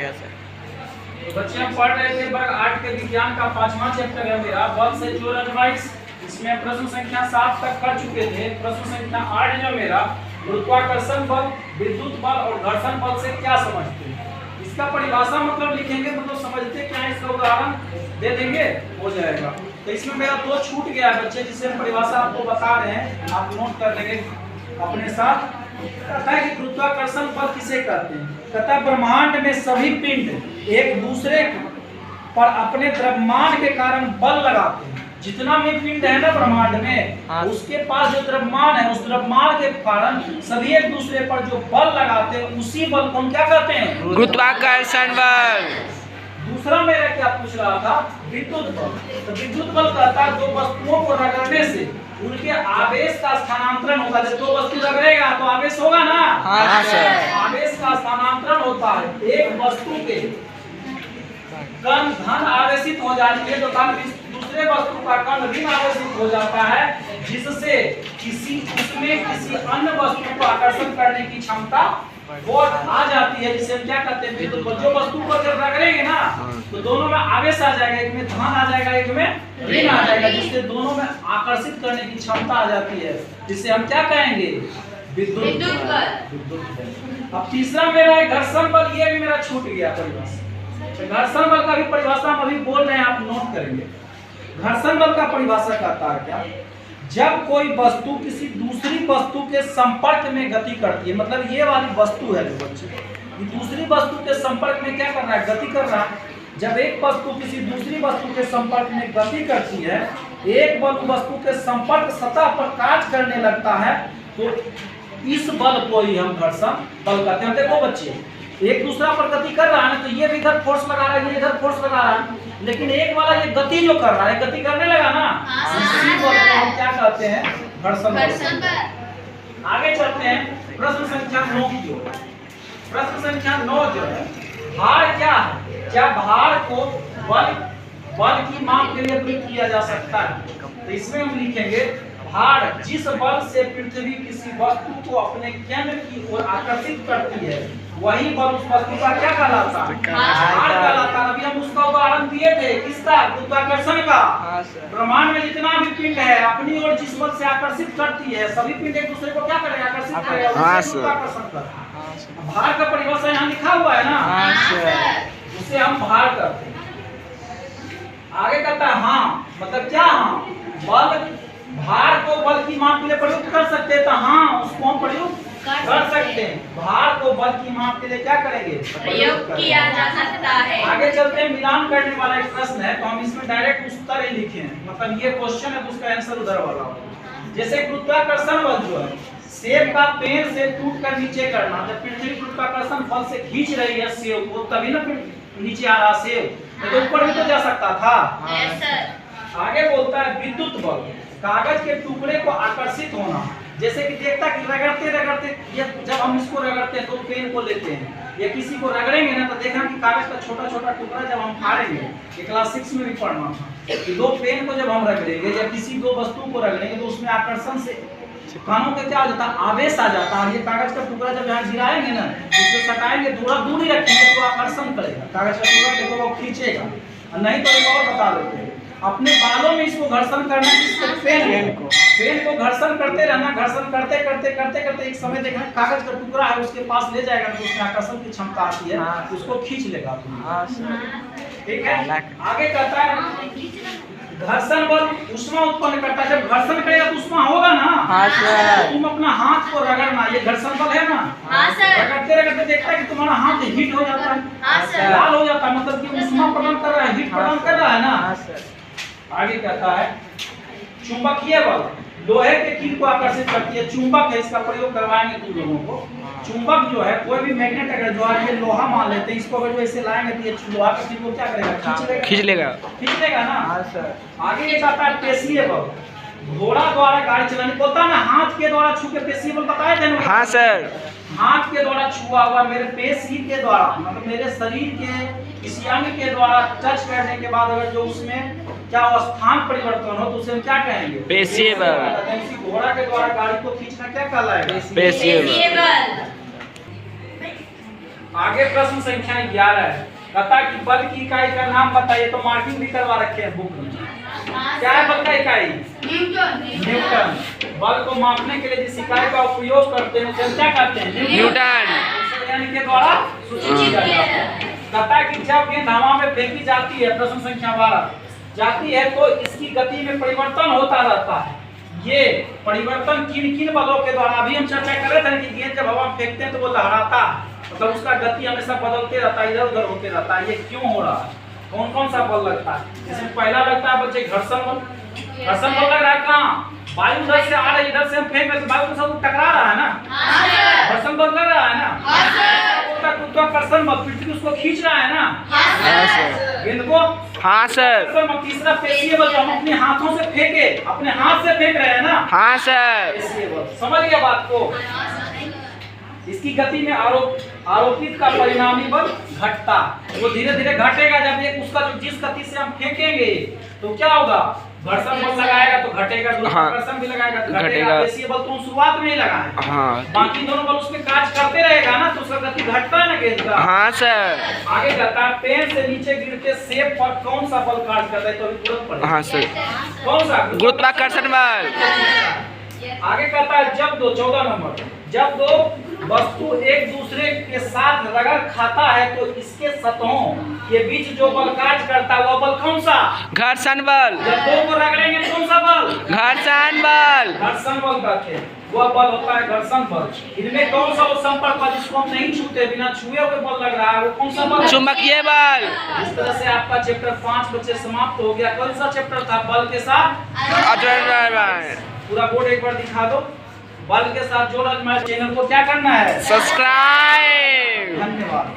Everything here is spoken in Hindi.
गया सर। तो बच्चे हम पढ़ रहे थे वर्ग 8 के विज्ञान का 5वां चैप्टर है मेरा बल से जोड़ एडवाइस। इसमें प्रश्न संख्या 7 तक कर चुके थे। प्रश्न संख्या 8 जो मेरा गुरुत्वाकर्षण बल, विद्युत बल और घर्षण बल से क्या समझते हैं। इसका परिभाषा मतलब लिखेंगे, मतलब समझते क्या है, इसका उदाहरण दे देंगे, हो जाएगा। तो इसमें मेरा 2 छूट गया है बच्चे, जिससे हम परिभाषा आपको बता रहे हैं, आप नोट कर लेंगे अपने साथ। कहता है कि गुरुत्वाकर्षण बल किसे कहते हैं। कहता है ब्रह्मांड में सभी पिंड एक दूसरे पर अपने द्रव्यमान के कारण बल लगाते हैं। जितना भी पिंड है ना ब्रह्मांड में, उसके पास जो द्रव्यमान है, उस द्रव्यमान के कारण सभी एक दूसरे पर जो बल लगाते हैं, उसी बल को हम क्या कहते हैं, गुरुत्वाकर्षण बल। दूसरा मेरा क्या पूछ रहा था, विद्युत बल। तो विद्युत बल कहता है दो वस्तुओं को रगड़ने से उनके आवेश का स्थानांतरण होगा। जब दो वस्तु रगड़ेगा तो आवेश होगा ना। हाँ सर। आवेश का स्थानांतरण होता है। एक वस्तु के कण धन आवेशित हो जाती है तो दूसरे वस्तु का कण ऋण आवेशित हो जाता है, जिससे किसी अन्य वस्तु को आकर्षण करने की क्षमता वो आ जाती है, जिसे हम क्या कहते हैं, तो जो वस्तु को जब रगड़ेंगे ना तो दोनों में आवेश आ जाएगा, एक में धन आ जाएगा, एक में ऋण आ जाएगा, जिससे दोनों में आकर्षित करने की क्षमता आ जाती है, जिसे हम क्या कहेंगे, विद्युत बल। अब तीसरा मेरा है घर्षण बल। ये भी मेरा छूट गया परिभाषा। तो घर्षण बल का भी परिभाषा हम अभी बोल रहे हैं, आप नोट करेंगे। घर्षण बल का परिभाषा कहता है क्या, जब कोई वस्तु किसी दूसरी वस्तु के संपर्क में गति करती है, मतलब ये वाली वस्तु है जो बच्चे, ये दूसरी वस्तु के संपर्क में क्या कर रहा है, गति कर रहा है। जब एक वस्तु किसी दूसरी वस्तु के संपर्क में गति करती है, एक बल वस्तु के संपर्क सतह पर कार्य करने लगता है, तो इस बल को ही हम घर्षण बल कहते हैं। देखो बच्चे, एक दूसरा पर गति कर रहा है, तो ये भी इधर फोर्स लगा रहा है, ये इधर फोर्स लगा रहा है, लेकिन एक वाला ये गति जो कर रहा है, गति करने लगा ना, इसी बल को हम क्या कहते हैं, घर्षण बल। आगे चलते हैं प्रश्न संख्या 9 की ओर। प्रश्न संख्या 9 जो है, भार क्या है, क्या भार को बल की माप के लिए प्रयोग किया जा सकता है। तो इसमें हम लिखेंगे, भार जिस बल से पृथ्वी किसी वस्तु को अपने केंद्र की ओर आकर्षित करती है, वही बल उस वस्तु का क्या कहलाता है, भार कहलाता है। अभी हम उसका उदाहरण दिए थे, किसका, गुरुत्वाकर्षण का। ब्रह्मांड में जितना भी पिंड है, अपनी ओर जिस बल से आकर्षित करती है, सभी पिंड एक दूसरे को क्या करेगा, आकर्षित करेगा, गुरुत्वाकर्षण का। भार का परिभाषा यहाँ लिखा हुआ है ना, उसे हम भार करते हैं। आगे कहता है हाँ, मतलब क्या, हाँ बल, भार को बल की माप के लिए प्रयुक्त कर सकते हैं, तो हाँ उसको हम प्रयुक्त कर सकते हैं। भार को बल की माप के लिए क्या करेंगे, प्रयोग किया जा सकता है। आगे चलते हैं, मिलान करने वाला एक प्रश्न है, तो हम इसमें डायरेक्ट उत्तर ही लिखे हैं, मतलब ये क्वेश्चन है तो उसका आंसर उधर वाला होगा। जैसे गुरुत्वाकर्षण बल जो है, सेब का पेड़ से टूट कर नीचे करना। जब पृथ्वी गुरुत्वाकर्षण बल से खींच रही है सेब को, तभी ना नीचे आ रहा सेब, तो ऊपर भी तो जा सकता था। आगे बोलता है विद्युत बल, कागज के टुकड़े को आकर्षित होना। जैसे कि देखता कि रगड़ते रगड़ते, ये जब हम इसको रगड़ते हैं तो पेन को लेते हैं, या किसी को रगड़ेंगे ना तो देखना कि कागज का छोटा छोटा टुकड़ा जब हम फाड़ेंगे, ये क्लास 6 में भी पढ़ना था कि दो पेन को जब हम रगड़ेंगे या किसी दो वस्तु को रगड़ेंगे तो उसमें आकर्षण से कानों के क्या हो जाता है, आवेश आ जाता है। ये कागज का टुकड़ा जब यहाँ गिराएंगे ना, उसको सटाएंगे, थोड़ा दूरी रखेंगे तो आकर्षण करेगा, कागज का टुकड़ा देखो वो खींचेगा। नहीं तो एक और बता देते हैं, अपने बालों में इसको घर्षण करना, इसको पेन को घर्षण करते रहना, घर्षण करते करते करते करते एक समय देखना कागज का टुकड़ा है उसके पास ले जाएगा तो उसमें आकर्षण की क्षमता आती है, उसको खींच लेगा। ठीक है। आगे कहता है घर्षण बल उष्मा उत्पन्न करता है। जब घर्षण करेगा तो उष्मा होगा ना। तुम अपना हाथ को रगड़ना, ये घर्षण बल है ना। रगड़ते रगड़ते देखता है कि तुम्हारा हाथ हीट हो जाता है, लाल हो जाता है, मतलब कि उष्मा प्रदान कर रहा है, हीट प्रदान कर रहा है ना। आगे कहता है चुंबकीय बल, लोहे के कील को आकर्षित करती है। चुंबक है, इसका प्रयोग करवाएंगे तुम लोगों को। चुंबक जो है, कोई भी मैग्नेट अगर जो है ये लोहा मान लेते हैं, इसको अगर जो ऐसे लाएंगे तो ये लोहा का कील को क्या करेगा, खींच लेगा ना। आगे ये कहता है पेशीय बल, घोड़ा द्वारा गाड़ी चलाने को होता है ना, हाथ के द्वारा छू के पेशीय बल बताए थे ना। हाँ सर। हाथ के द्वारा छुआ हुआ, मेरे पेशी के द्वारा, मतलब मेरे शरीर के किसी अंग के द्वारा टच करने के बाद अगर जो उसमें क्या स्थान परिवर्तन हो तो उसे हम क्या कहेंगे, पेशीय बल। किसी घोड़ा के द्वारा गाड़ी को खींचना क्या कहलाएगा, पेशीय बल। आगे प्रश्न संख्या 11 है। कहता है कि बल की इकाई का नाम बताइए। तो मार्किंग भी करवा रखे हैं बुक में। क्या है बल का इकाई? न्यूटन। बल को मापने के लिए जिस इकाई का उपयोग करते हैं उसे क्या कहते हैं? न्यूटन। यानी के द्वारा सूचित किया जाता है। कहता है कि जब गेंद हवा में फेंकी जाती है, प्रश्न संख्या 12 जाती है, तो इसकी गति में परिवर्तन होता रहता है। ये परिवर्तन किन किन बलों के द्वारा? अभी हम चर्चा कर रहे थे कि गेंद जब हवा में फेंकते हैं तो वो लहराता है, मतलब उसका गति हमेशा बदलते रहता है, इधर उधर होते रहता है। ये क्यों हो रहा है? कौन कौन सा बल लगता है? इसमें पहला लगता है बच्चे घर्षण बल। घर्षण बल लग रहा है कहाँ? वायु उधर से आ रही, इधर से हम फेंक रहे तो वायु के साथ टकरा रहा है ना, घर्षण बल लग रहा है ना। गुरुत्वाकर्षण बल, पृथ्वी उसको खींच रहा है ना गेंद को। हाँ सर। तीसरा पेशीय बल, जो हम अपने हाथों से फेंके, अपने हाथ से फेंक रहे हैं ना। हाँ सर। पेशीय बल, समझ गया बात को? इसकी गति में आरोपित का परिणामी बल घटता, वो धीरे धीरे घटेगा। जब एक उसका जो जिस गति से हम फेंकेंगे तो क्या होगा? घर्षण बल लगाएगा तो घटेगा, गुरुत्वाकर्षण भी लगाएगा तो घटेगा। पेशीय बल तो शुरुआत में ही लगाए, हाँ। बाकी दोनों बल उसमें कार्य करते रहेगा ना, तो उसका गति घटता है ना गेंद का। हाँ सर। आगे कहता है पेड़ से नीचे गिरते सेब पर कौन सा बल कार्य करता है? तो अभी तुरंत पढ़ेंगे। हाँ सर। कौन सा? गुरुत्वाकर्षण बल। आगे कहता है जब दो 14 नंबर, जब दो वस्तु एक दूसरे के साथ रगड़ खाता है तो इसके सतहों के बीच जो बल कार्य करता है वह बल कौन सा? घर्षण बल। जब दो को रगड़ेंगे कौन सा बल? घर्षण बल। घर्षण बल कहते हैं, वह बल होता है घर्षण बल। इनमें कौन सा वो संपर्क बल जिसको हम नहीं छूते, बिना छुए हुए बल लग रहा है, वो कौन सा बल? चुंबकीय बल। इस तरह से आपका चैप्टर 5 बच्चे समाप्त हो गया। कौन सा चैप्टर था? बल के साथ अजय। पूरा बोर्ड एक बार दिखा दो। बल के साथ जोड़। चैनल को क्या करना है? सब्सक्राइब। धन्यवाद।